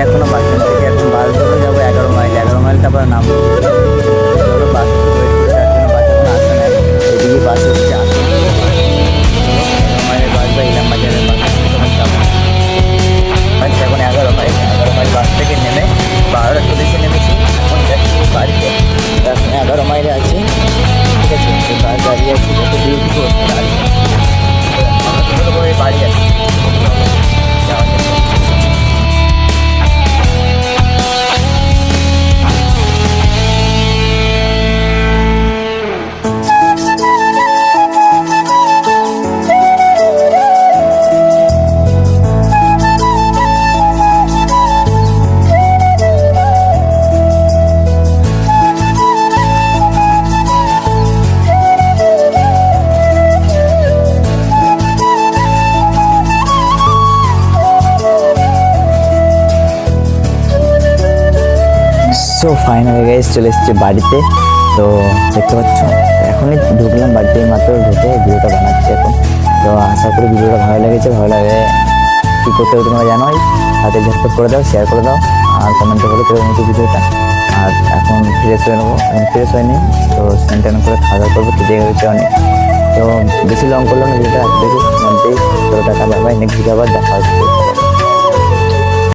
এখনো bus stand থেকে এখন বাস ধরে যাবো 11 মাইল, 11 মাইল তারপরে নামবো। চলো বাস ওয়েট করে তার জন্য বাস এখন আসে না, এদিকে বাস এসছে আসে 11 মাইলের বাস বা ইলাম বাজারের বাস তোমার যাবো। আচ্ছা এখন 11 মাইল, 11 মাইল বাস থেকে নেমে 12:40 নেমেছি, এখন যাচ্ছি বাড়িতে। এখন 11 মাইলে আছি, ঠিক আছে। তো বাস দাঁড়িয়ে আছি, যত ডিউটি করছে দাঁড়িয়ে করে বাড়ি আছি। সো ফাইনালি গাইস চলে এসেছি বাড়িতে। তো দেখতে পাচ্ছ এখনই ঢুকলাম বাড়িতে, মাত্র ঢুকে ভিডিওটা বানাচ্ছি এখন। তো আশা করি ভিডিওটা ভালো লেগেছে, ভালো লাগে কী করতে হবে তোমরা জানোই, হাতে ঝটপট করে দাও, শেয়ার করে দাও আর কমেন্টে বলে কেউ নিতে ভিডিওটা। আর এখন ফ্রেশ হয়ে নেবো, এখন ফ্রেশ হয়নি, তো স্নান টান করে খাওয়া দাওয়া করবো, খিদে হয়েছে অনেক। তো বেশি লং করলাম না ভিডিওটা, দেখি মধ্যেই। তো টাকা বাই, নেক্সট ভিডিও আবার দেখা হচ্ছে।